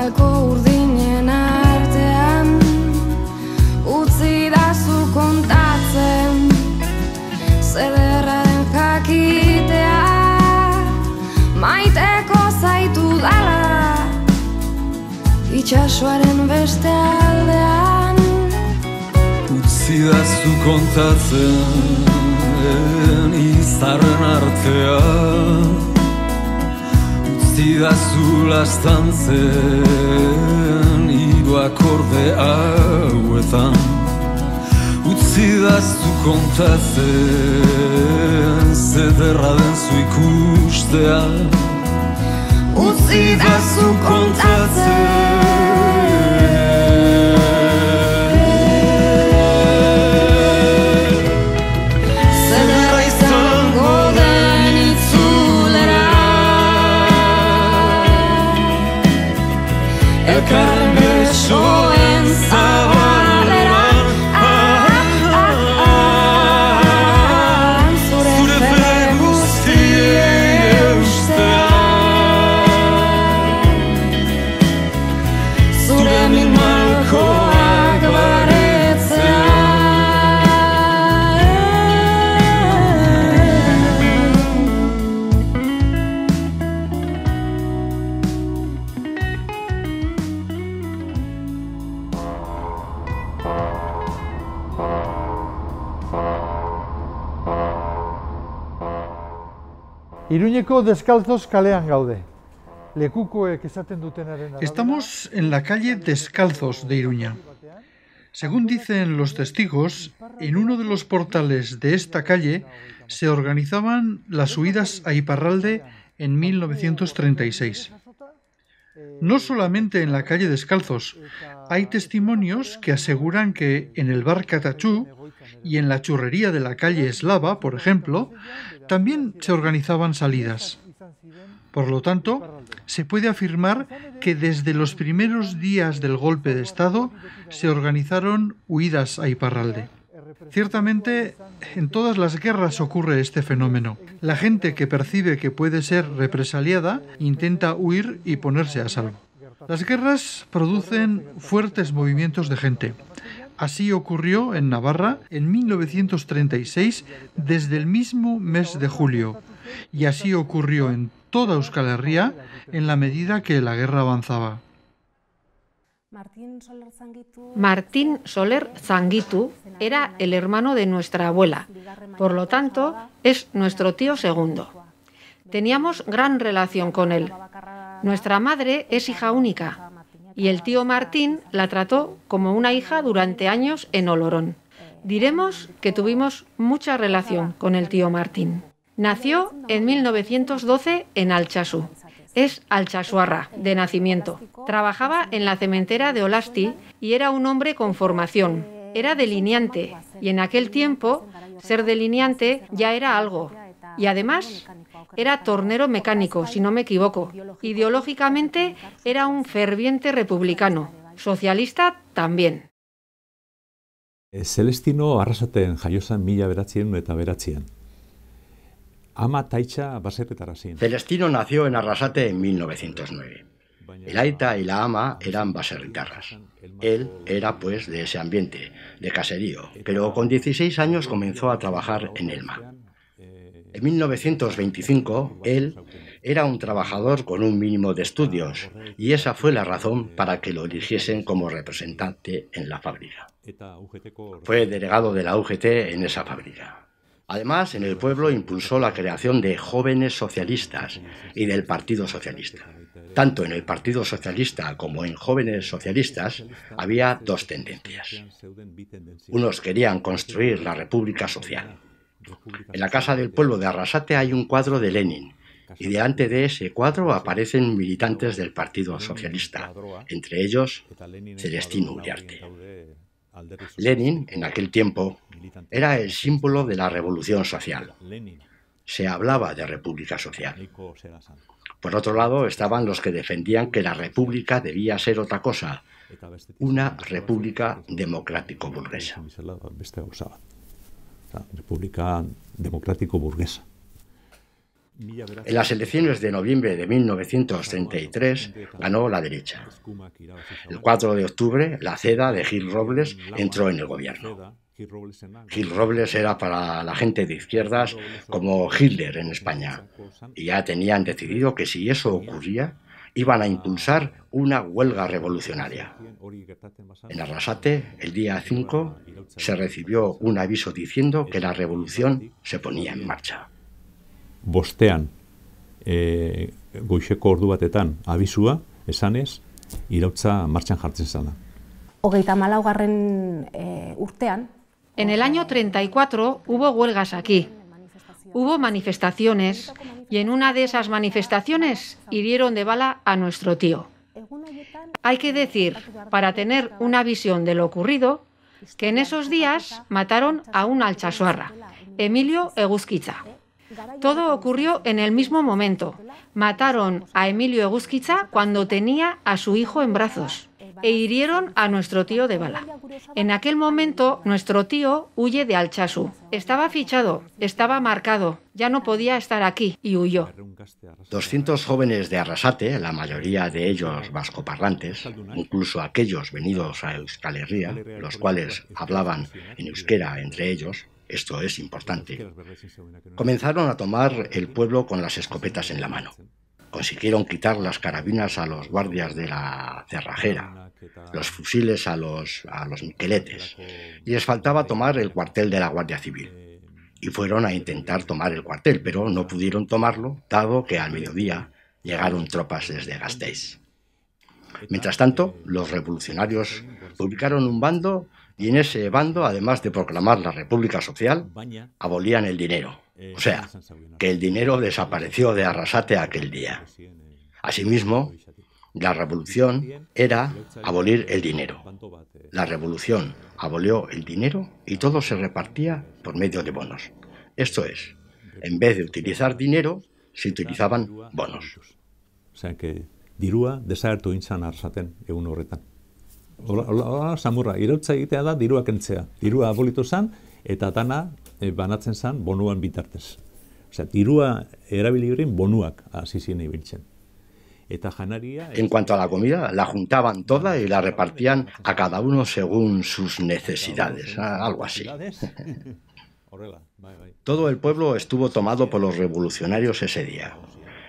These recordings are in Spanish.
Palko urdinen artean utzi dazu kontatzen zederra den jakitea maiteko zaitu dala itxasoaren beste aldean utzi dazu kontatzen izarren artean utzi dazu lastantzen hiru akorde hauetan utzi dazu kontatzen zederra den zu ikustea utzi dazu kontatzen elkarren besoen zabaleran zure fede guztiei eustean zure min malkoak baretzean Iruñeko Descalzos kalean gaude. Lekukoek esaten dutenaren arabera. Estamos en la calle Descalzos de Iruña. Según dicen los testigos, en uno de los portales de esta calle se organizaban las huidas a Iparralde en 1936. No solamente en la calle Descalzos, hay testimonios que aseguran que en el bar Catachú y en la churrería de la calle Eslava, por ejemplo, también se organizaban salidas. Por lo tanto, se puede afirmar que desde los primeros días del golpe de Estado se organizaron huidas a Iparralde. Ciertamente, en todas las guerras ocurre este fenómeno. La gente que percibe que puede ser represaliada intenta huir y ponerse a salvo. Las guerras producen fuertes movimientos de gente. Así ocurrió en Navarra en 1936 desde el mismo mes de julio, y así ocurrió en toda Euskal Herria en la medida que la guerra avanzaba. Martín Soler Zanguitu era el hermano de nuestra abuela, por lo tanto es nuestro tío segundo. Teníamos gran relación con él. Nuestra madre es hija única y el tío Martín la trató como una hija durante años en Olorón. Diremos que tuvimos mucha relación con el tío Martín. Nació en 1912 en Altsasu. Es altsasuarra de nacimiento. Trabajaba en la cementera de Olasti y era un hombre con formación. Era delineante y en aquel tiempo ser delineante ya era algo. Y además era tornero mecánico, si no me equivoco. Ideológicamente era un ferviente republicano. Socialista también. Celestino Arrasaten jaio zen 1909. Ama taitxa baserritarrazien. Celestino nació en Arrasate en 1909. El aita y la ama eran baserritarras. Él era, pues, de ese ambiente, de caserío, pero con 16 años comenzó a trabajar en Elma. En 1925, él era un trabajador con un mínimo de estudios, y esa fue la razón para que lo eligiesen como representante en la fábrica. Fue delegado de la UGT en esa fábrica. Además, en el pueblo impulsó la creación de Jóvenes Socialistas y del Partido Socialista. Tanto en el Partido Socialista como en Jóvenes Socialistas había dos tendencias. Unos querían construir la República Social. En la Casa del Pueblo de Arrasate hay un cuadro de Lenin, y delante de ese cuadro aparecen militantes del Partido Socialista, entre ellos Celestino Uriarte. Lenin, en aquel tiempo, era el símbolo de la revolución social. Se hablaba de república social. Por otro lado, estaban los que defendían que la república debía ser otra cosa, una república democrático-burguesa. República democrático-burguesa. En las elecciones de noviembre de 1933 ganó la derecha. El 4 de octubre, la CEDA de Gil Robles entró en el gobierno. Gil Robles era para la gente de izquierdas como Hitler en España, y ya tenían decidido que si eso ocurría, iban a impulsar una huelga revolucionaria. En Arrasate, el día 5, se recibió un aviso diciendo que la revolución se ponía en marcha. Bostean, goizeko ordu batetan abisua, esanez, irautza martxan jartzen zala. urtean. En el año 34 hubo huelgas aquí. Hubo manifestaciones y en una de esas manifestaciones hirieron de bala a nuestro tío. Hay que decir, para tener una visión de lo ocurrido, que en esos días mataron a un alchasoarra, Emilio Eguzquitza. Todo ocurrió en el mismo momento. Mataron a Emilio Eguzquitza cuando tenía a su hijo en brazos e hirieron a nuestro tío de bala. En aquel momento, nuestro tío huye de Altsasu. Estaba fichado, estaba marcado, ya no podía estar aquí y huyó. 200 jóvenes de Arrasate, la mayoría de ellos vascoparlantes, incluso aquellos venidos a Euskal Herria, los cuales hablaban en euskera entre ellos, esto es importante, comenzaron a tomar el pueblo con las escopetas en la mano. Consiguieron quitar las carabinas a los guardias de la cerrajera, los fusiles a los miqueletes, y les faltaba tomar el cuartel de la Guardia Civil. Y fueron a intentar tomar el cuartel, pero no pudieron tomarlo, dado que al mediodía llegaron tropas desde Gasteiz. Mientras tanto, los revolucionarios publicaron un bando, y en ese bando, además de proclamar la República Social, abolían el dinero. O sea, que el dinero desapareció de Arrasate aquel día. Asimismo, la revolución era abolir el dinero. La revolución abolió el dinero y todo se repartía por medio de bonos. Esto es, en vez de utilizar dinero, se utilizaban bonos. O sea que dirua desagertu intzan Arrasaten egun horretan. Hola, samurra, irautza egitea da dirua kentzea. Dirua abolitu zen eta dana banatzen zen bonuan bitartez. Osea, dirua erabili horien bonuak hasi ziren ibiltzen. Eta janaria... En cuanto a la comida, la juntaban toda y la repartían a cada uno según sus necesidades, algo así. Todo el pueblo estuvo tomado por los revolucionarios ese día.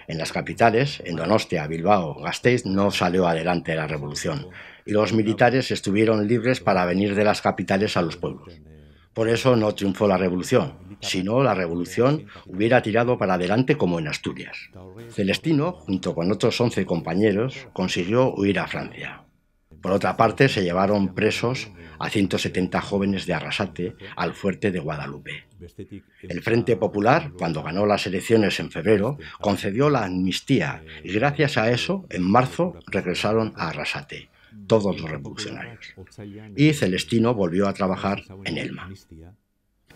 En las capitales, en Donostia, Bilbao, Gasteiz, no salió adelante la revolución y los militares estuvieron libres para venir de las capitales a los pueblos. Por eso no triunfó la revolución, sino la revolución hubiera tirado para adelante como en Asturias. Celestino, junto con otros 11 compañeros, consiguió huir a Francia. Por otra parte, se llevaron presos a 170 jóvenes de Arrasate al fuerte de Guadalupe. El Frente Popular, cuando ganó las elecciones en febrero, concedió la amnistía y gracias a eso, en marzo, regresaron a Arrasate, todos los revolucionarios. Y Celestino volvió a trabajar en Elma.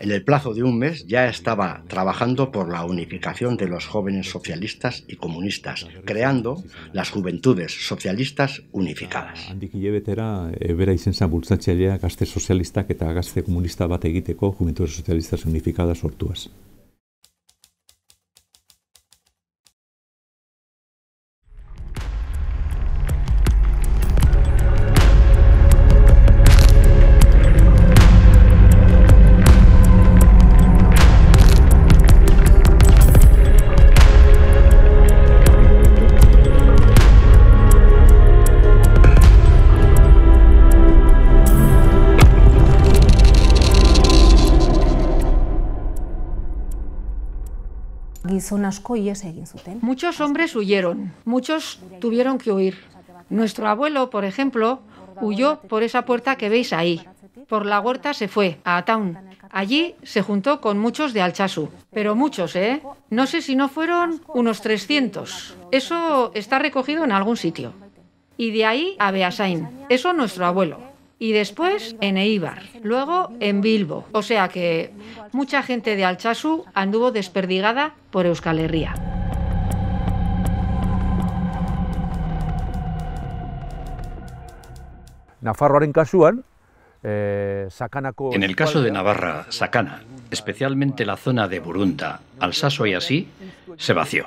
En el plazo de un mes ya estaba trabajando por la unificación de los jóvenes socialistas y comunistas, creando las Juventudes Socialistas Unificadas. Handik hilabetera bera izen zen bultzatzailea gazte sozialistak eta gazte komunista bat egiteko Juventudes Socialistas Unificadas sortuaz. Muchos hombres huyeron, muchos tuvieron que huir. Nuestro abuelo, por ejemplo, huyó por esa puerta que veis ahí. Por la huerta se fue, a Ataun. Allí se juntó con muchos de Altsasu. Pero muchos, ¿eh? No sé si no fueron unos 300. Eso está recogido en algún sitio. Y de ahí a Beasain. Eso nuestro abuelo. Y después en Eibar, luego en Bilbo. O sea que mucha gente de Altsasu anduvo desperdigada por Euskal Herria. Nafarroaren kasuan, Sakanako... En el caso de Navarra, Sakana, especialmente la zona de Burunda, Alsaso y así, se vació.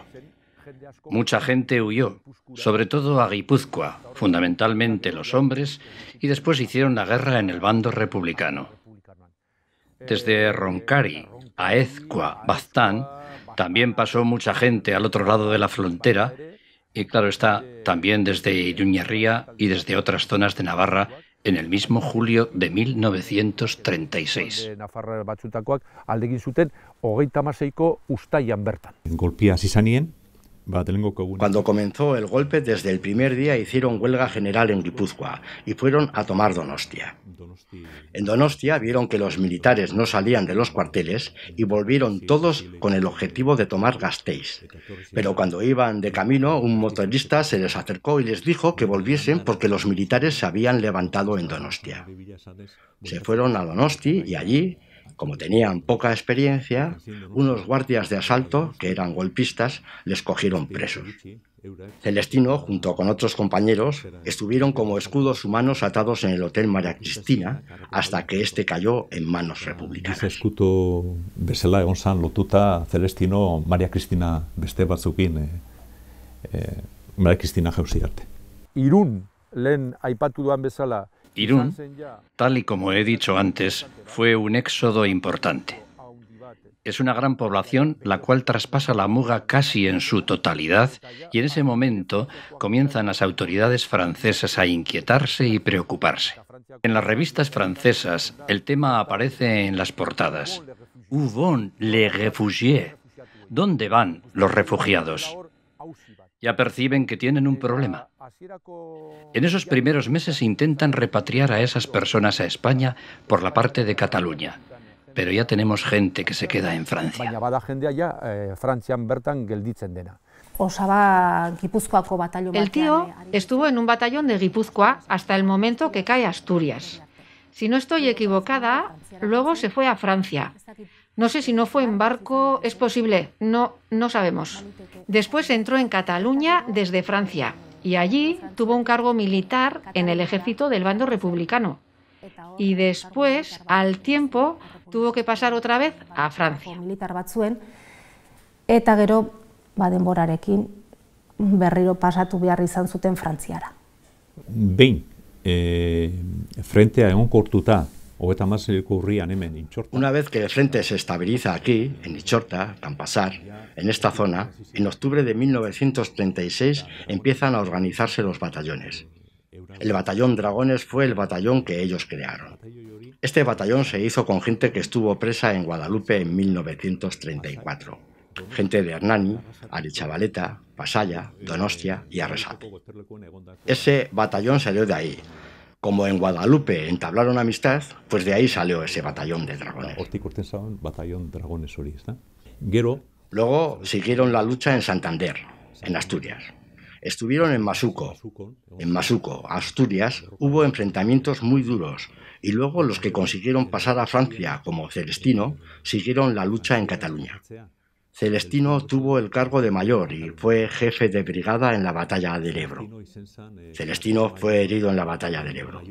Mucha gente huyó, sobre todo a Guipúzcoa, fundamentalmente los hombres, y después hicieron la guerra en el bando republicano. Desde Roncari a Ezcua, Baztán, también pasó mucha gente al otro lado de la frontera, y claro está, también desde Iruñerría y desde otras zonas de Navarra, en el mismo julio de 1936. Golpea zizanien, Cuando comenzó el golpe, desde el primer día hicieron huelga general en Guipúzcoa y fueron a tomar Donostia. En Donostia vieron que los militares no salían de los cuarteles y volvieron todos con el objetivo de tomar Gasteiz. Pero cuando iban de camino, un motorista se les acercó y les dijo que volviesen porque los militares se habían levantado en Donostia. Se fueron a Donosti y allí, como tenían poca experiencia, unos guardias de asalto, que eran golpistas, les cogieron presos. Celestino, junto con otros compañeros, estuvieron como escudos humanos atados en el Hotel María Cristina hasta que este cayó en manos republicanas. Eskutu bezala egon zan lotuta Celestino María Cristina beste batzukin María Cristina jauzi arte. Irún, lehen aipatu duan bezala, Irún, tal y como he dicho antes, fue un éxodo importante. Es una gran población la cual traspasa la Muga casi en su totalidad y en ese momento comienzan las autoridades francesas a inquietarse y preocuparse. En las revistas francesas el tema aparece en las portadas. Où vont les réfugiés? ¿Dónde van los refugiados? Ya perciben que tienen un problema. En esos primeros meses intentan repatriar a esas personas a España por la parte de Cataluña, pero ya tenemos gente que se queda en Francia. El tío estuvo en un batallón de Guipúzcoa hasta el momento que cae Asturias. Si no estoy equivocada, luego se fue a Francia. No sé si no fue en barco, es posible, no sabemos. Después entró en Cataluña desde Francia y allí tuvo un cargo militar en el ejército del bando republicano. Y después, al tiempo, tuvo que pasar otra vez a Francia. Eta gero, denborarekin, berriro pasatu behar izan zuten Frantziara. Behin, frentea egonkortuta, una vez que el frente se estabiliza aquí, en Ichorta, Campasar, en esta zona, en octubre de 1936 empiezan a organizarse los batallones. El batallón Dragones fue el batallón que ellos crearon. Este batallón se hizo con gente que estuvo presa en Guadalupe en 1934. Gente de Hernani, Arechavaleta, Pasaya, Donostia y Arrasate. Ese batallón salió de ahí. Como en Guadalupe entablaron amistad, pues de ahí salió ese batallón de dragones. Luego siguieron la lucha en Santander, en Asturias. Estuvieron en Masuco. En Masuco, Asturias, hubo enfrentamientos muy duros y luego los que consiguieron pasar a Francia, como Celestino, siguieron la lucha en Cataluña. Celestino tuvo el cargo de mayor y fue jefe de brigada en la batalla del Ebro. Celestino fue herido en la batalla del Ebro.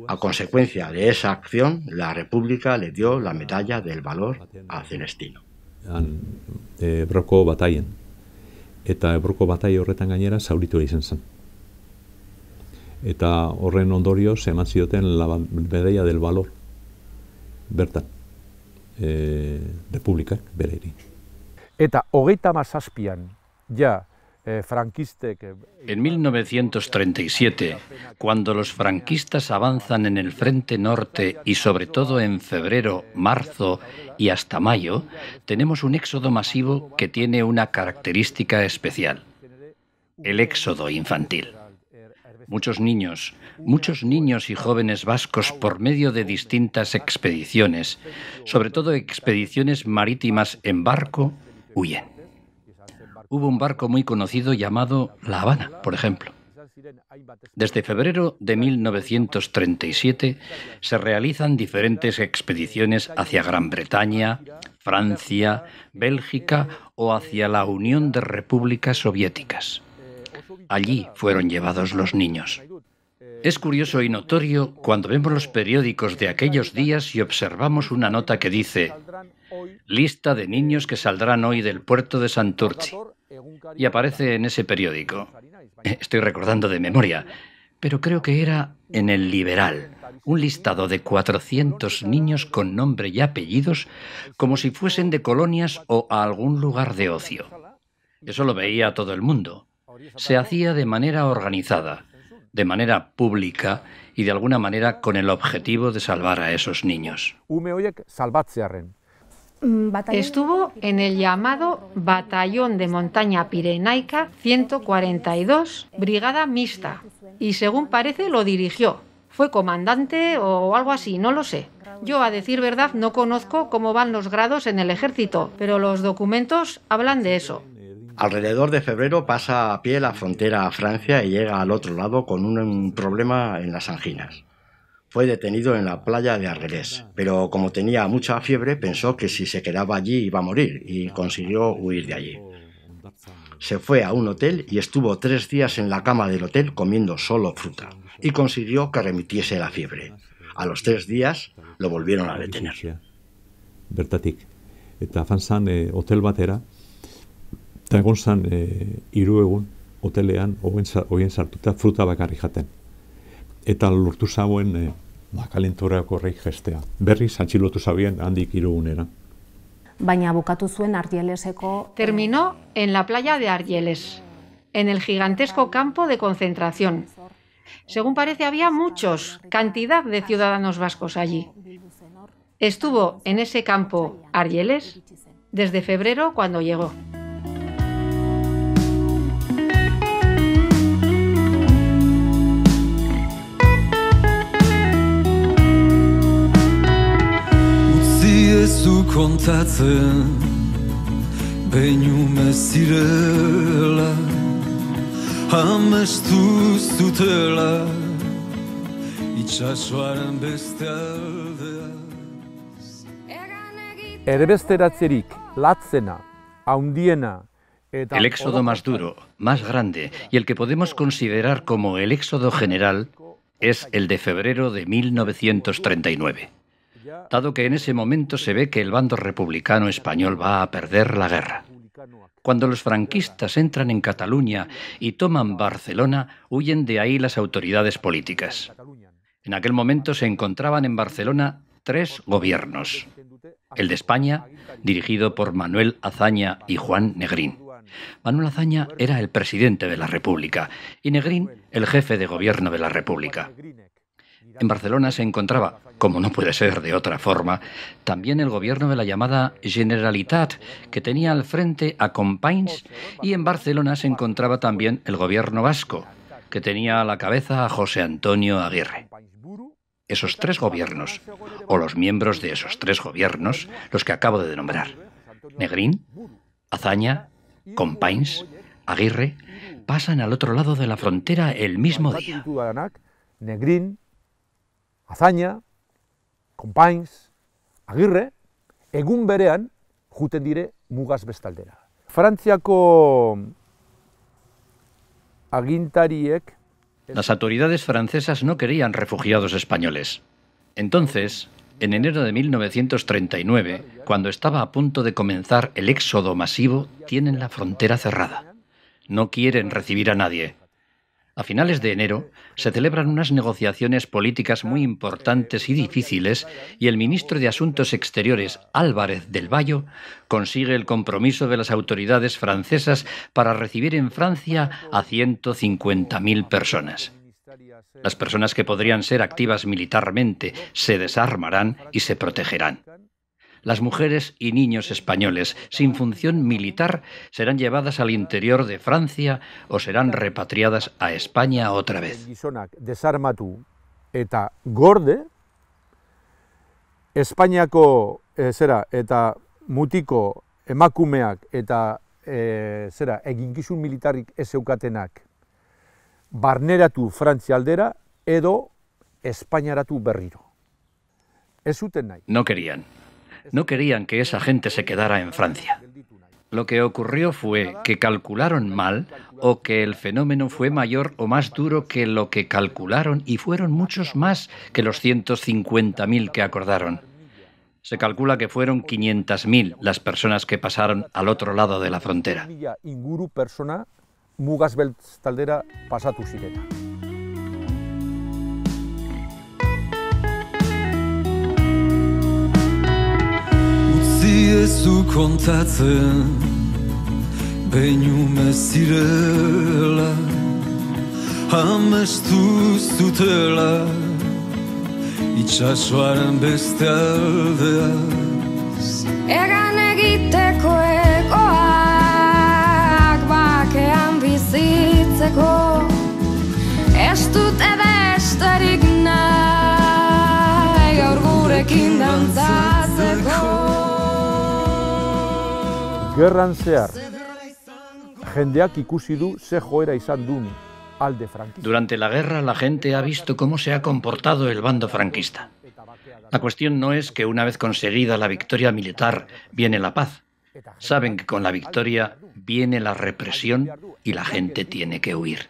A consecuencia de esa acción, la República le dio la medalla del valor a Celestino. Ebroko bataien. Eta Ebroko bataia horretan gainera zauritua izan zen. Eta horren ondorioz eman zioten la medalla del valor. Bertan. Republikak bereri. Eta hogeita mazazpian, ja, franquistek... En 1937, cuando los franquistas avanzan en el frente norte y sobre todo en febrero, marzo y hasta mayo, tenemos un éxodo masivo que tiene una característica especial: el éxodo infantil. Muchos niños y jóvenes vascos, por medio de distintas expediciones, sobre todo expediciones marítimas en barco, huyen. Hubo un barco muy conocido llamado La Habana, por ejemplo. Desde febrero de 1937 se realizan diferentes expediciones hacia Gran Bretaña, Francia, Bélgica o hacia la Unión de Repúblicas Soviéticas. Allí fueron llevados los niños. Es curioso y notorio cuando vemos los periódicos de aquellos días y observamos una nota que dice: lista de niños que saldrán hoy del puerto de Santurtzi. Y aparece en ese periódico. Estoy recordando de memoria, pero creo que era en El Liberal, un listado de 400 niños con nombre y apellidos, como si fuesen de colonias o a algún lugar de ocio. Eso lo veía todo el mundo. Se hacía de manera organizada, de manera pública y de alguna manera con el objetivo de salvar a esos niños. Estuvo en el llamado Batallón de Montaña Pirenaica 142, Brigada Mixta, y según parece lo dirigió. Fue comandante o algo así, no lo sé. Yo, a decir verdad, no conozco cómo van los grados en el ejército, pero los documentos hablan de eso. Alrededor de febrero pasa a pie la frontera a Francia y llega al otro lado con un problema en las anginas. Fue detenido en la playa de Argelès, pero como tenía mucha fiebre pensó que si se quedaba allí iba a morir y consiguió huir de allí. Se fue a un hotel y estuvo 3 días en la cama del hotel comiendo solo fruta y consiguió que remitiese la fiebre. A los 3 días lo volvieron a detener. Bertatik. Eta fanzan hotel batera, eta egon zan 3 egun hotelean hoien sartuta fruta bakarrik jaten. Eta lortu zauen kalentorako rei gestea. Berriz atxilotu zabien handik 3 egunera. Baina bukatu zuen Argeleseko... Terminó en la playa de Argelès, en el gigantesco campo de concentración. Según parece, había cantidad de ciudadanos vascos allí. Estuvo en ese campo Argelès desde febrero, cuando llegó. Zu kontatzen behinume zirela amestu zutela itxasoaren beste aldea. Erbesteratzerik latzena, haundiena... El éxodo más duro, más grande y el que podemos considerar como el éxodo general es el de febrero de 1939. Dado que en ese momento se ve que el bando republicano español va a perder la guerra. Cuando los franquistas entran en Cataluña y toman Barcelona, huyen de ahí las autoridades políticas. En aquel momento se encontraban en Barcelona 3 gobiernos. El de España, dirigido por Manuel Azaña y Juan Negrín. Manuel Azaña era el presidente de la República y Negrín el jefe de gobierno de la República. En Barcelona se encontraba, como no puede ser de otra forma, también el gobierno de la llamada Generalitat, que tenía al frente a Companys, y en Barcelona se encontraba también el gobierno vasco, que tenía a la cabeza a José Antonio Aguirre. Esos 3 gobiernos, o los miembros de esos 3 gobiernos, los que acabo de nombrar, Negrín, Azaña, Companys, Aguirre, pasan al otro lado de la frontera el mismo día. Negrín, Azaña, Companys, Aguirre, egun berean juten dire mugaz bestaldera. Frantziako agintariek... Las autoridades francesas no querían refugiados españoles. Entonces, en enero de 1939, cuando estaba a punto de comenzar el éxodo masivo, tienen la frontera cerrada. No quieren recibir a nadie. A finales de enero se celebran unas negociaciones políticas muy importantes y difíciles y el ministro de Asuntos Exteriores, Álvarez del Valle, consigue el compromiso de las autoridades francesas para recibir en Francia a 150.000 personas. Las personas que podrían ser activas militarmente se desarmarán y se protegerán. Las mujeres y niños españoles sin función militar serán llevadas al interior de Francia o serán repatriadas a España otra vez. Gizonak desarmatu eta gorde, Espainiako eta mutiko emakumeak eta eginkizun militarrik ez zeukatenak barneratu Frantzia aldera edo Espainiaratu berriro. Ez zuten nahi. No querían que esa gente se quedara en Francia. Lo que ocurrió fue que calcularon mal o que el fenómeno fue mayor o más duro que lo que calcularon y fueron muchos más que los 150.000 que acordaron. Se calcula que fueron 500.000 las personas que pasaron al otro lado de la frontera. Inguru persona mugaz beltztaldera pasatu zirena. Ezu kontatzen behinume zirela amestu zutela itxasoaren beste aldeaz Egan egiteko egoak bakean bizitzeko ez dute besterik nahi gaur gurekin dantzatzeko Gerran zehar, jendeak ikusi du ze joera izan duen alde franquista. Durante la guerra la gente ha visto cómo se ha comportado el bando franquista. La cuestión no es que una vez conseguida la victoria militar viene la paz. Saben que con la victoria viene la represión y la gente tiene que huir.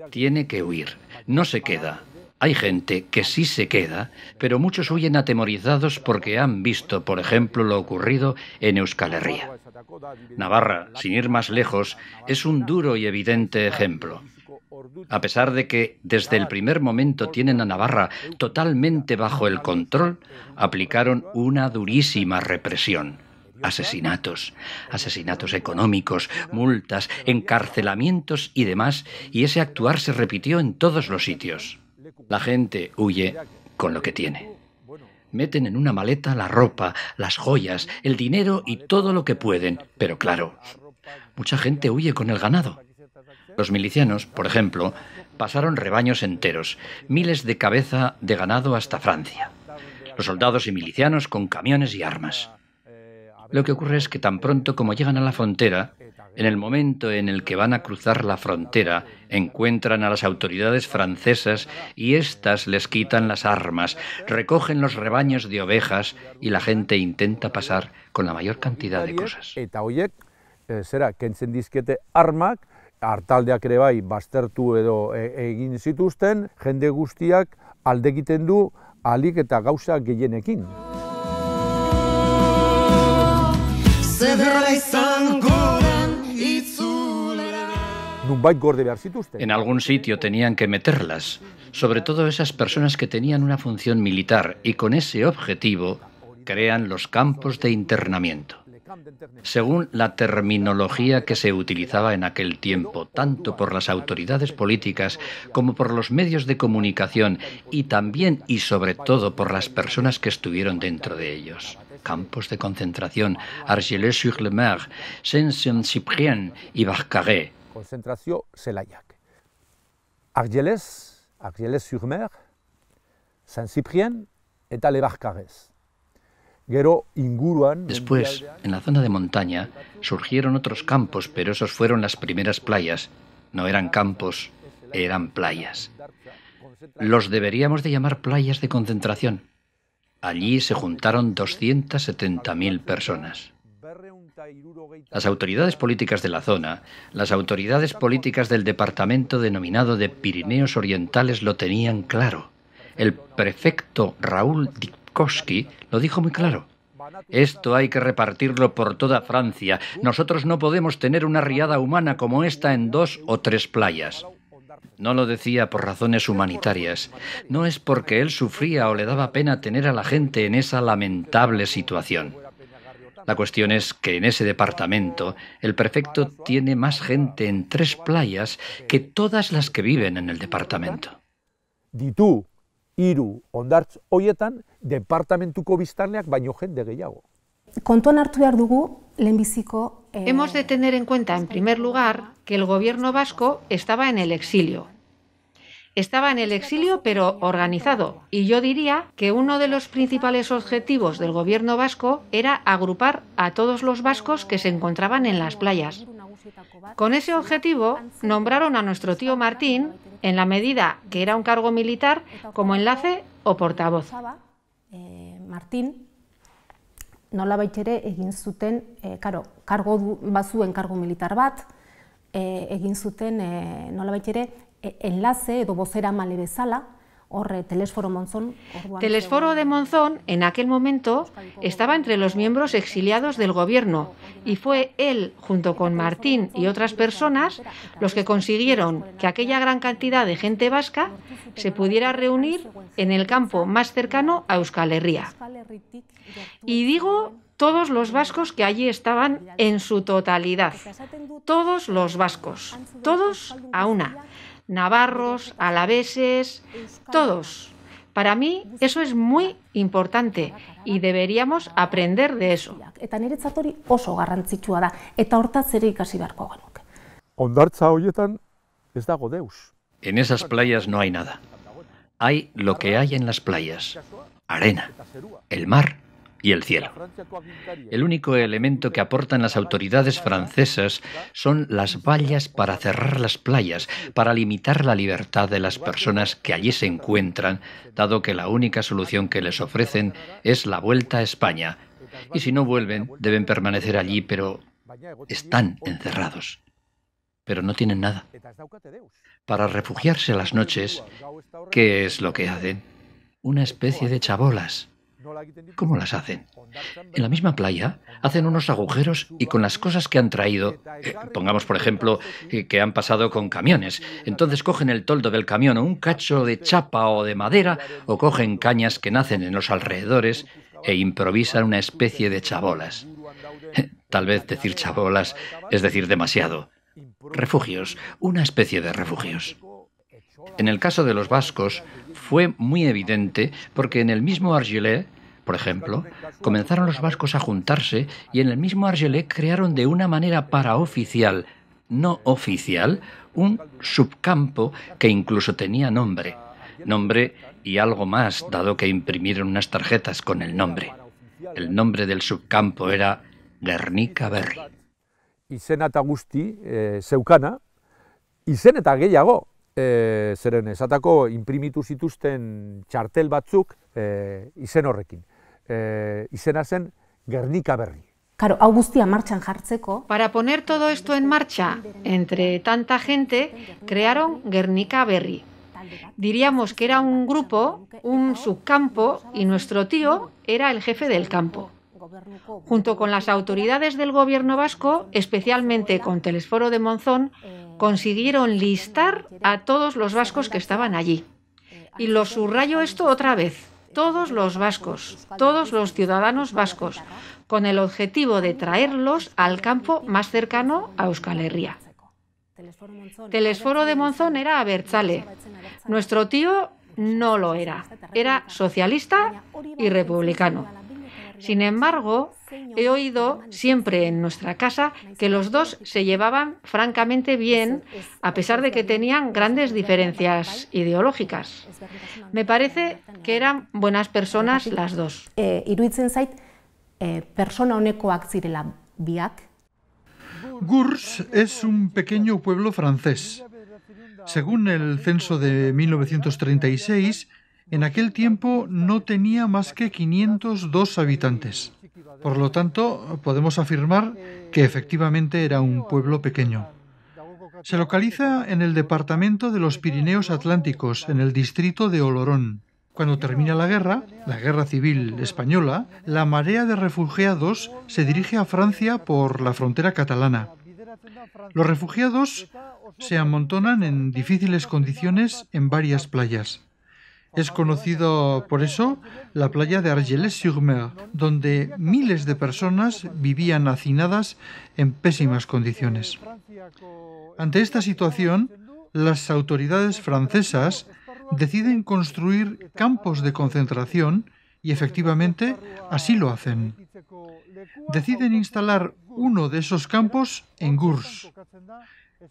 Tiene que huir, no se queda. Hay gente que sí se queda, pero muchos huyen atemorizados porque han visto, por ejemplo, lo ocurrido en Euskal Herria. Navarra, sin ir más lejos, es un duro y evidente ejemplo. A pesar de que desde el primer momento tienen a Navarra totalmente bajo el control, aplicaron una durísima represión. Asesinatos económicos, multas, encarcelamientos y demás, y ese actuar se repitió en todos los sitios. La gente huye con lo que tiene. Meten en una maleta la ropa, las joyas, el dinero y todo lo que pueden. Pero claro, mucha gente huye con el ganado. Los milicianos, por ejemplo, pasaron rebaños enteros, miles de cabeza de ganado hasta Francia. Los soldados y milicianos con camiones y armas. Lo que ocurre es que tan pronto como llegan a la frontera, en el momento en el que van a cruzar la frontera, encuentran a las autoridades francesas y éstas les quitan las armas, recogen los rebaños de ovejas y la gente intenta pasar con la mayor cantidad de cosas. Eta horiek, kentzen dizkete armak, hartaldeak ere bai baztertu edo egin zituzten, jende guztiak alde egiten du ahalik eta gauza gehienekin. En algún sitio tenían que meterlas, sobre todo esas personas que tenían una función militar y con ese objetivo crean los campos de internamiento. Según la terminología que se utilizaba en aquel tiempo, tanto por las autoridades políticas como por los medios de comunicación y también y sobre todo por las personas que estuvieron dentro de ellos. Campos de concentración, Argelès-sur-le-Mer, Saint-Cyprien y Barcarès. Konzentrazio zelaiak. Argelès-sur-Mer, Saint-Cyprien eta Le Barcarès. Gero inguruan... Después, en la zona de montaña, surgieron otros campos, pero esos fueron las primeras playas. No eran campos, eran playas. Los deberíamos de llamar playas de concentración. Allí se juntaron 270.000 personas. Las autoridades políticas de la zona, las autoridades políticas del departamento denominado de Pirineos Orientales lo tenían claro. El prefecto Raúl Dikowski lo dijo muy claro. Esto hay que repartirlo por toda Francia. Nosotros no podemos tener una riada humana como esta en 2 o 3 playas. No lo decía por razones humanitarias. No es porque él sufría o le daba pena tener a la gente en esa lamentable situación. La cuestión es que en ese departamento el prefecto tiene más gente en 3 playas que todas las que viven en el departamento. Ditu, hiru hondartz hoietan departamentuko biztanleak baino jende gehiago. Kontuan hartu behar dugu lehenbiziko... Hemos de tener en cuenta, en primer lugar, que el gobierno vasco estaba en el exilio. Estaba en el exilio, pero organizado. Y yo diría que uno de los principales objetivos del gobierno vasco era agrupar a todos los vascos que se encontraban en las playas. Con ese objetivo, nombraron a nuestro tío Martín, en la medida que era un cargo militar, como enlace o portavoz. Martín nolabait ere egin zuten, bazuen kargu militar bat, egin zuten nolabait ere enlace edo bozeramale bezala, Telesforo Monzón. Telesforo de Monzón, en aquel momento, estaba entre los miembros exiliados del gobierno y fue él, junto con Martín y otras personas, los que consiguieron que aquella gran cantidad de gente vasca se pudiera reunir en el campo más cercano a Euskal Herria. Y digo todos los vascos que allí estaban en su totalidad. Todos los vascos, todos a una. Navarros, alaveses, todos. Para mí eso es muy importante y deberíamos aprender de eso. Eta niretzat hori oso garrantzitsua da, eta hortaz ere ikasi beharko genuke. Hondartza horietan ez dago deus. En esas playas no hay nada. Hay lo que hay en las playas: arena, el mar y el cielo. El único elemento que aportan las autoridades francesas son las vallas para cerrar las playas, para limitar la libertad de las personas que allí se encuentran, dado que la única solución que les ofrecen es la vuelta a España. Y si no vuelven, deben permanecer allí, pero están encerrados. Pero no tienen nada. Para refugiarse a las noches, ¿qué es lo que hacen? Una especie de chabolas. ¿Cómo las hacen? En la misma playa hacen unos agujeros y con las cosas que han traído, pongamos por ejemplo que han pasado con camiones, entonces cogen el toldo del camión o un cacho de chapa o de madera o cogen cañas que nacen en los alrededores e improvisan una especie de chabolas. Tal vez decir chabolas es decir demasiado. Refugios, una especie de refugios. En el caso de los vascos fue muy evidente porque en el mismo Argelès, por ejemplo, comenzaron los vascos a juntarse y en el mismo Argelès crearon de una manera paraoficial, no oficial, un subcampo que incluso tenía nombre y algo más, dado que imprimieron unas tarjetas con el nombre. El nombre del subcampo era Gernika Berri. Izen eta guzti zeukana, izen eta gehiago. Zeren esatako inprimitu zituzten txartel batzuk izen horrekin. Izena zen Gernika Berri. Claro, hau guztia martxan jartzeko. Para poner todo esto en marcha, entre tanta gente, crearon Gernika Berri. Diríamos que era un grupo, un subcampo, y nuestro tío era el jefe del campo. Junto con las autoridades del gobierno vasco, especialmente con Telesforo de Monzón, consiguieron listar a todos los vascos que estaban allí. Y lo subrayo esto otra vez: todos los vascos, todos los ciudadanos vascos, con el objetivo de traerlos al campo más cercano a Euskal Herria. Telesforo de Monzón era abertzale. Nuestro tío no lo era. Era socialista y republicano. Sin embargo, he oído siempre en nuestra casa que los dos se llevaban francamente bien, a pesar de que tenían grandes diferencias ideológicas. Me parece que eran buenas personas las dos. Iruditzen zait, persona honekoak zirela biak. Gurs es un pequeño pueblo francés. Según el censo de 1936, en aquel tiempo no tenía más que 502 habitantes. Por lo tanto, podemos afirmar que efectivamente era un pueblo pequeño. Se localiza en el departamento de los Pirineos Atlánticos, en el distrito de Olorón. Cuando termina la guerra civil española, la marea de refugiados se dirige a Francia por la frontera catalana. Los refugiados se amontonan en difíciles condiciones en varias playas. Es conocido por eso la playa de Argelès-sur-Mer, donde miles de personas vivían hacinadas en pésimas condiciones. Ante esta situación, las autoridades francesas deciden construir campos de concentración y efectivamente así lo hacen. Deciden instalar uno de esos campos en Gurs.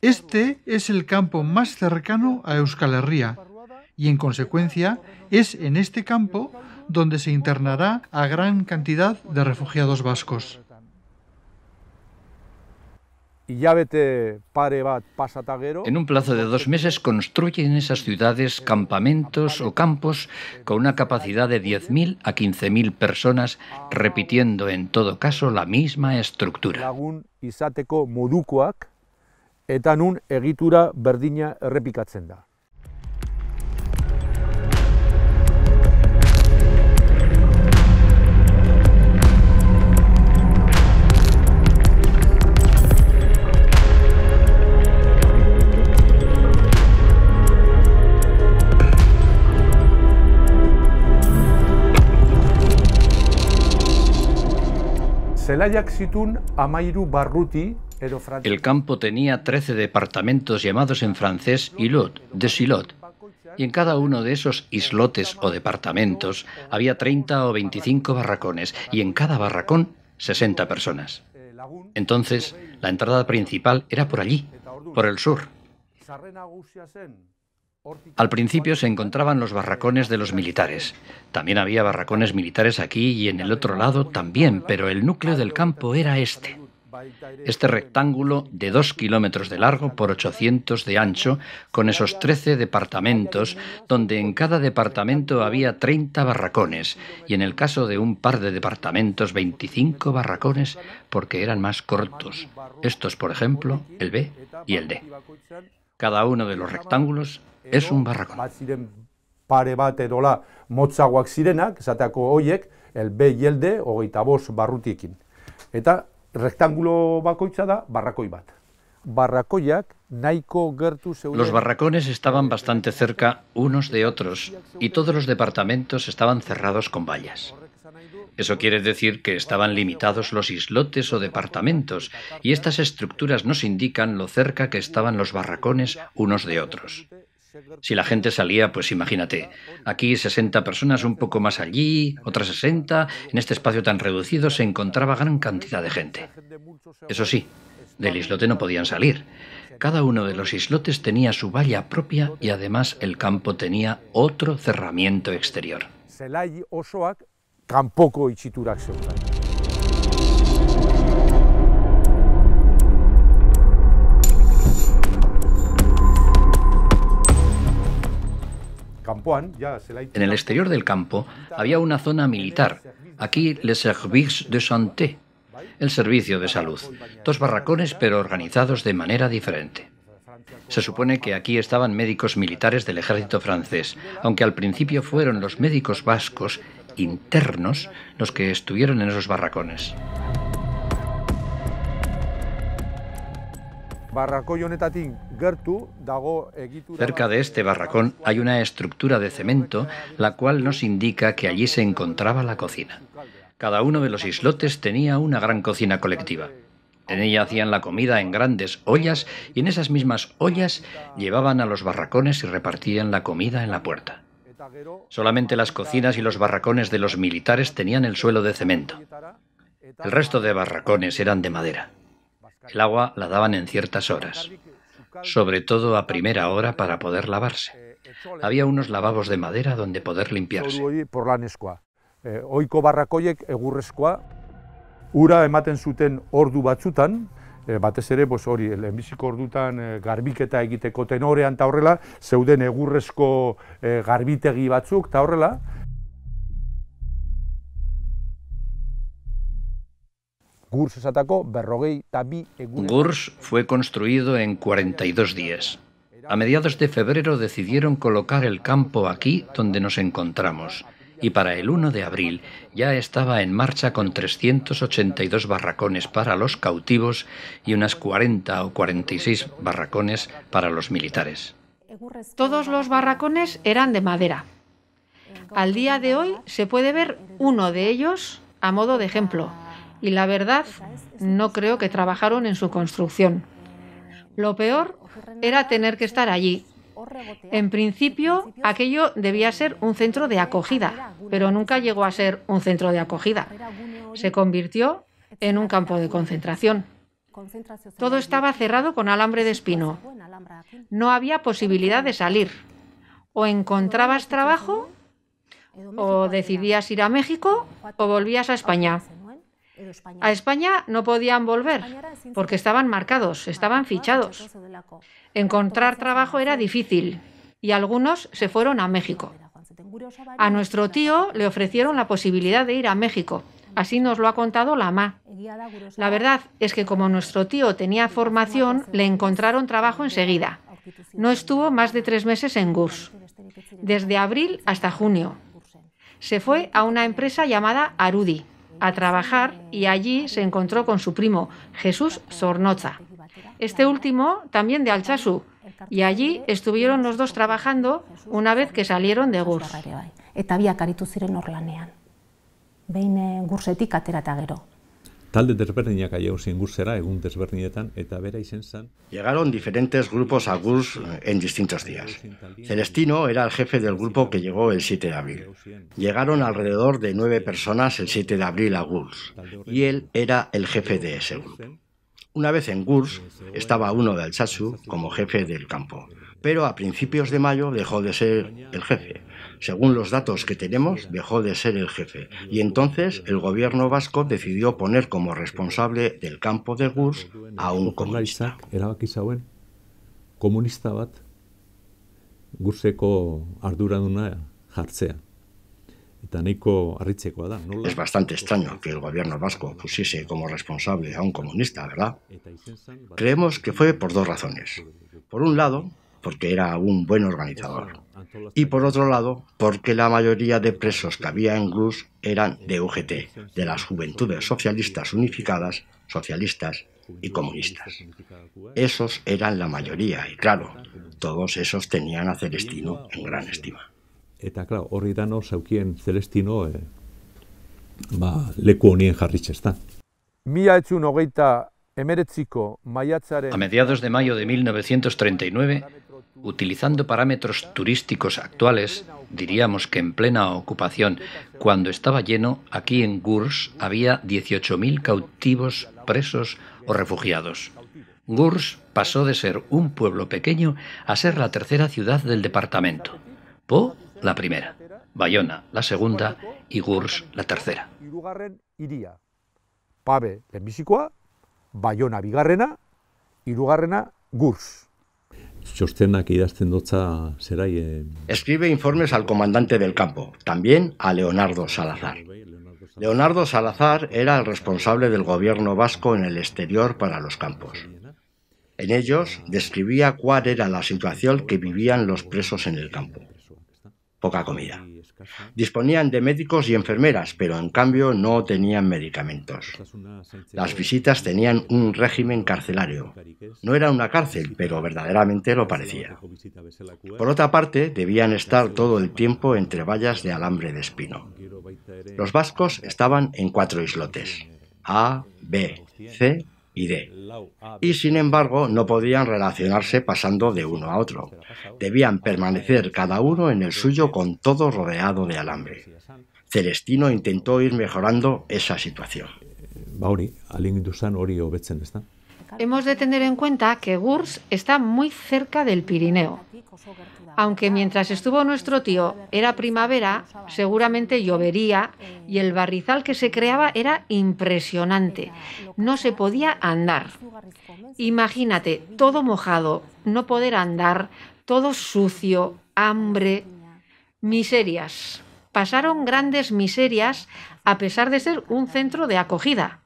Este es el campo más cercano a Euskal Herria y en consecuencia es en este campo donde se internará a gran cantidad de refugiados vascos. En un plazo de 2 meses construyen en esas ciudades campamentos o campos con una capacidad de 10.000 a 15.000 personas, repitiendo en todo caso la misma estructura. Lagun izateko modukoak eta nun egitura berdina errepikatzen da. El campo tenía 13 departamentos llamados en francés îlots, des îlots, y en cada uno de esos islotes o departamentos había 30 o 25 barracones, y en cada barracón 60 personas. Entonces, la entrada principal era por allí, por el sur. Al principio se encontraban los barracones de los militares. También había barracones militares aquí y en el otro lado también, pero el núcleo del campo era este. Este rectángulo de 2 kilómetros de largo por 800 de ancho, con esos 13 departamentos, donde en cada departamento había 30 barracones, y en el caso de un par de departamentos 25 barracones, porque eran más cortos. Estos, por ejemplo, el B y el D. Cada uno de los rectángulos es un barracón. Pare bat edola motzagoak zirenak, esateako hoiek, el B y el D, 25 barrutiekin. Eta rektangulo bakoitza da barrakoi bat. Barrakoiak nahiko gertu zeuden. Los barracones estaban bastante cerca unos de otros y todos los departamentos estaban cerrados con vallas. Eso quiere decir que estaban limitados los islotes o departamentos, y estas estructuras nos indican lo cerca que estaban los barracones unos de otros. Si la gente salía, pues imagínate, aquí 60 personas, un poco más allí, otras 60, en este espacio tan reducido se encontraba gran cantidad de gente. Eso sí, del islote no podían salir. Cada uno de los islotes tenía su valla propia y además el campo tenía otro cerramiento exterior. Zelai osoak kanpoko itxiturak zeuden. En el exterior del campo había una zona militar, aquí le service de santé, el servicio de salud, 2 barracones pero organizados de manera diferente. Se supone que aquí estaban médicos militares del ejército francés, aunque al principio fueron los médicos vascos internos los que estuvieron en esos barracones. Cerca de este barracón hay una estructura de cemento, la cual nos indica que allí se encontraba la cocina. Cada uno de los islotes tenía una gran cocina colectiva. En ella hacían la comida en grandes ollas y en esas mismas ollas llevaban a los barracones y repartían la comida en la puerta. Solamente las cocinas y los barracones de los militares tenían el suelo de cemento. El resto de barracones eran de madera. El agua la daban en ciertas horas, sobre todo a primera hora para poder lavarse. Había unos lavabos de madera donde poder limpiarse. Ohiko barrakoiek egurrezkoa ura ematen zuten ordu batzutan, batez ere hori lehenbiziko ordutan garbiketa egiteko tenorean ta horrela, zeuden egurrezko garbitegi batzuk ta horrela. Gurs fue construido en 42 días. A mediados de febrero decidieron colocar el campo aquí donde nos encontramos, y para el 1 de abril ya estaba en marcha con 382 barracones para los cautivos y unas 40 o 46 barracones para los militares. Todos los barracones eran de madera. Al día de hoy se puede ver uno de ellos a modo de ejemplo, y la verdad, no creo que trabajaron en su construcción. Lo peor era tener que estar allí. En principio, aquello debía ser un centro de acogida, pero nunca llegó a ser un centro de acogida. Se convirtió en un campo de concentración. Todo estaba cerrado con alambre de espino. No había posibilidad de salir. O encontrabas trabajo, o decidías ir a México, o volvías a España. A España no podían volver porque estaban marcados, estaban fichados. Encontrar trabajo era difícil y algunos se fueron a México. A nuestro tío le ofrecieron la posibilidad de ir a México. Así nos lo ha contado la ama. La verdad es que como nuestro tío tenía formación, le encontraron trabajo enseguida. No estuvo más de 3 meses en Gurs, desde abril hasta junio. Se fue a una empresa llamada Arudi a trabajar y allí se encontró con su primo, Jesús Zornotza. Este último también de Altsasu, y allí estuvieron los dos trabajando una vez que salieron de Gurs. Eta biak aritu ziren hor lanean. Behin Gursetik atera eta gero. Talde desberdinak aiau zen Gursera, egun desberdinetan, eta bera izen zen. Llegaron diferentes grupos a Gurs en distintos días. Celestino era el jefe del grupo que llegó el 7 de abril. Llegaron alrededor de 9 personas el 7 de abril a Gurs, y él era el jefe de ese grupo. Una vez en Gurs, estaba uno de Altsasu como jefe del campo, pero a principios de mayo dejó de ser el jefe. Según los datos que tenemos, dejó de ser el jefe, y entonces el gobierno vasco decidió poner como responsable del campo de Gurs a un comunista. Erabaki zauen, komunista bat, Gurseko arduraduna jartzea. Eta nahiko harritzekoa da. Es bastante extraño que el gobierno vasco pusiese como responsable a un comunista, ¿verdad? Creemos que fue por 2 razones. Por un lado, porque era un buen organizador. Y por otro lado, porque la mayoría de presos que había en Gurs eran de UGT, de las Juventudes Socialistas Unificadas, socialistas y comunistas. Esos eran la mayoría, y claro, todos esos tenían a Celestino en gran estima. Eta, claro, horri dano zaukien Celestino leku honien jarritzezta. A mediados de mayo de 1939, utilizando parámetros turísticos actuales, diríamos que en plena ocupación, cuando estaba lleno, aquí en Gurs había 18.000 cautivos, presos o refugiados. Gurs pasó de ser un pueblo pequeño a ser la 3ª ciudad del departamento. Po, la primera, Bayona, la segunda, y Gurs, la 3ª. Pabe, lehenbizikoa, Bayona bigarrena, hirugarrena Gurs. Txostenak idazten dotza zerai... Escribe informes al comandante del campo, también a Leonardo Salazar. Leonardo Salazar era el responsable del gobierno vasco en el exterior para los campos. En ellos describía cuál era la situación que vivían los presos en el campo. Poca comida. Disponían de médicos y enfermeras, pero en cambio no tenían medicamentos. Las visitas tenían un régimen carcelario. No era una cárcel, pero verdaderamente lo parecía. Por otra parte, debían estar todo el tiempo entre vallas de alambre de espino. Los vascos estaban en 4 islotes, A, B, C y D. Y sin embargo no podían relacionarse pasando de uno a otro. Debían permanecer cada uno en el suyo con todo rodeado de alambre. Celestino intentó ir mejorando esa situación. Hemos de tener en cuenta que Gurs está muy cerca del Pirineo. Aunque mientras estuvo nuestro tío era primavera, seguramente llovería y el barrizal que se creaba era impresionante. No se podía andar. Imagínate, todo mojado, no poder andar, todo sucio, hambre, miserias. Pasaron grandes miserias a pesar de ser un centro de acogida.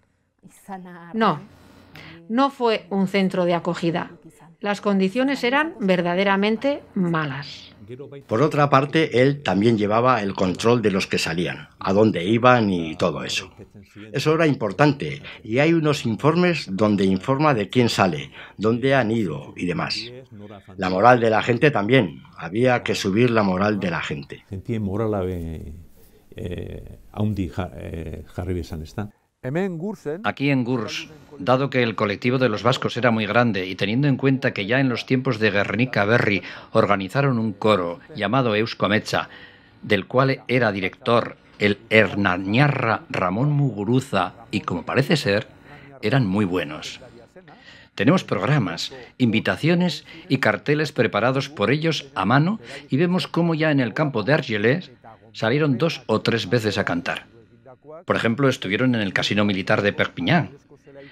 No fue un centro de acogida. Las condiciones eran verdaderamente malas. Por otra parte, él también llevaba el control de los que salían, a dónde iban y todo eso. Eso era importante, y hay unos informes donde informa de quién sale, dónde han ido y demás. La moral de la gente también. Había que subir la moral de la gente. Aquí en Gurs, dado que el colectivo de los vascos era muy grande y teniendo en cuenta que ya en los tiempos de Gernika Berri organizaron un coro llamado Eusko Ametsa, del cual era director el hernañarra Ramón Muguruza, y como parece ser, eran muy buenos. Tenemos programas, invitaciones y carteles preparados por ellos a mano y vemos cómo ya en el campo de Argelès salieron 2 o 3 veces a cantar. Por ejemplo, estuvieron en el Casino Militar de Perpiñán.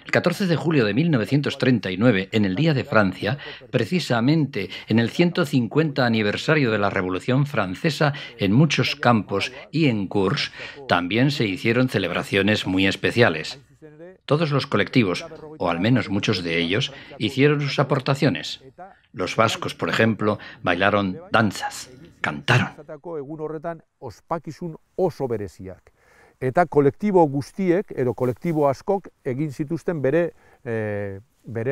El 14 de julio de 1939, en el Día de Francia, precisamente en el 150 aniversario de la Revolución Francesa, en muchos campos y en Gurs, también se hicieron celebraciones muy especiales. Todos los colectivos, o al menos muchos de ellos, hicieron sus aportaciones. Los vascos, por ejemplo, bailaron danzas, cantaron. Eta kolektibo guztiek, edo kolektibo askok, egin zituzten bere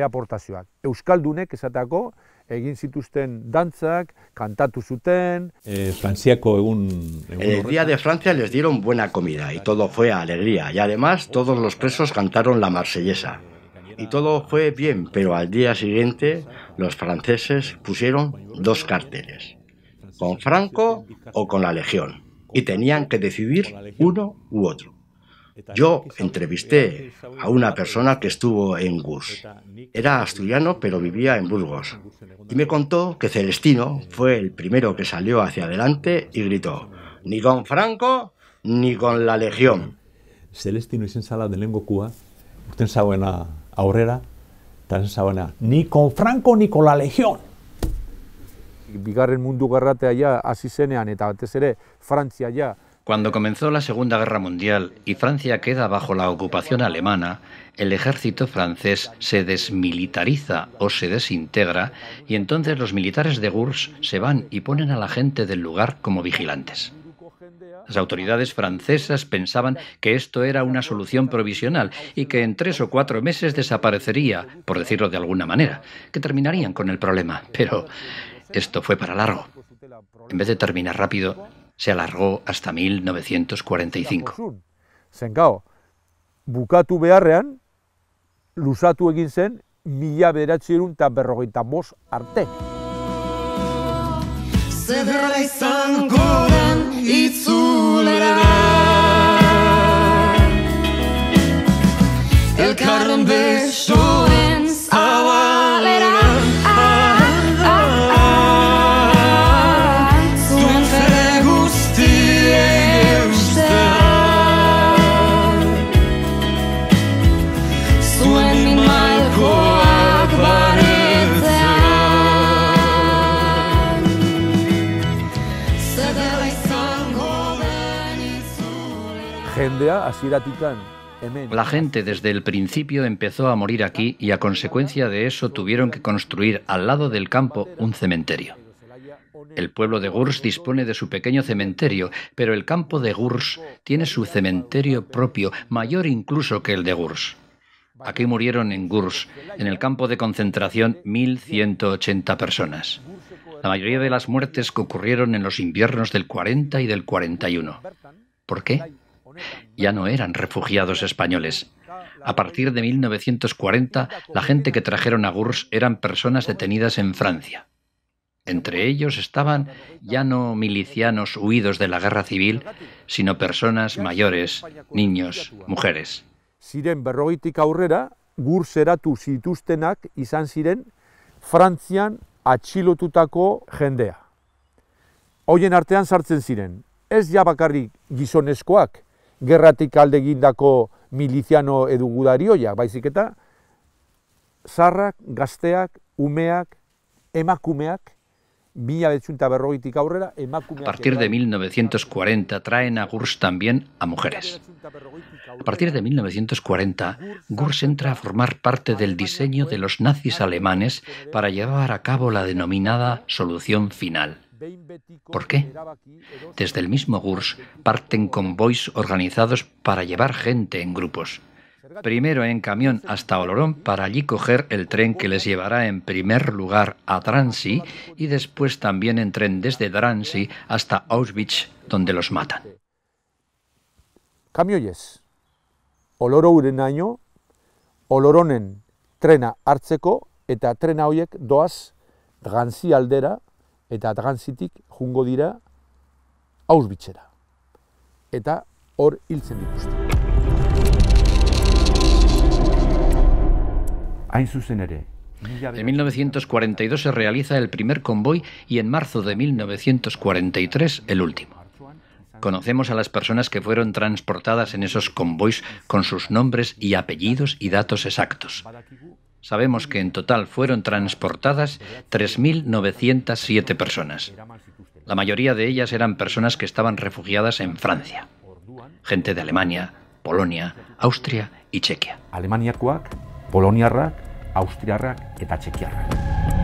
aportazioak. Euskaldunek esatako egin zituzten dantzak, kantatu zuten. Frantziako El Día de Francia les dieron buena comida y todo fue alegría. Y además todos los presos cantaron la marsellesa. Y todo fue bien, pero al día siguiente los franceses pusieron 2 carteles, con Franco o con la Legión. Y tenían que decidir uno u otro. Yo entrevisté a una persona que estuvo en Gurs. Era asturiano, pero vivía en Burgos. Y me contó que Celestino fue el primero que salió hacia adelante y gritó: «Ni con Franco, ni con la Legión». Celestino izen zala denengokua, urten zauena aurrera, eta esan zauena, «Ni con Franco, ni con la Legión». Bigarren mundu gerratea ja hasi zenean eta batez ere Frantzia ja. Cuando comenzó la Segunda Guerra Mundial y Francia queda bajo la ocupación alemana, el ejército francés se desmilitariza o se desintegra y entonces los militares de Gurs se van y ponen a la gente del lugar como vigilantes. Las autoridades francesas pensaban que esto era una solución provisional y que en 3 o 4 meses desaparecería, por decirlo de alguna manera, que terminarían con el problema, pero esto fue para largo. En vez de terminar rápido, se alargó hasta 1945. Zenkao, bukatu beharrean, luzatu egin zen 1945 arte. Zederra izango den itzulera, elkarren besoen zabalera. La gente desde el principio empezó a morir aquí y a consecuencia de eso tuvieron que construir al lado del campo un cementerio. El pueblo de Gurs dispone de su pequeño cementerio, pero el campo de Gurs tiene su cementerio propio, mayor incluso que el de Gurs. Aquí murieron en Gurs, en el campo de concentración, 1.180 personas. La mayoría de las muertes que ocurrieron en los inviernos del 40 y del 41. ¿Por qué? Ya no eran refugiados españoles. A partir de 1940, la gente que trajeron a Gurs eran personas detenidas en Francia. Entre ellos estaban ya no milicianos huidos de la guerra civil, sino personas mayores, niños, mujeres. Ziren 40 aurrera, Gurseratu zituztenak izan ziren Frantzian atxilotutako jendea. Hoien artean sartzen ziren, ez ja bakarrik gizonezkoak, gerratik alde egindako miliziano edo gudarioiak, baizik eta zaharrak, gazteak, umeak, emakumeak, A partir de 1940 traen a Gurs también a mujeres. A partir de 1940, Gurs entra a formar parte del diseño de los nazis alemanes para llevar a cabo la denominada solución final. ¿Por qué? Desde el mismo Gurs parten convoys organizados para llevar gente en grupos. Primero en camión hasta Olorón para allí coger el tren que les llevará en primer lugar a Drancy y después también en tren desde Drancy hasta Auschwitz, donde los matan. Kamioiez, Oloroureraino, Oloronen trena hartzeko eta trena horiek doaz Drancy aldera eta Drancytik jungo dira Auschwitzera. Eta hor hiltzen dituzte. En 1942 se realiza el primer convoy y en marzo de 1943 el último. Conocemos a las personas que fueron transportadas en esos convoys con sus nombres y apellidos y datos exactos. Sabemos que en total fueron transportadas 3.907 personas. La mayoría de ellas eran personas que estaban refugiadas en Francia. Gente de Alemania, Polonia, Austria y Chequia. Alemaniakoak, poloniarrak, austriarrak eta txekiarrak.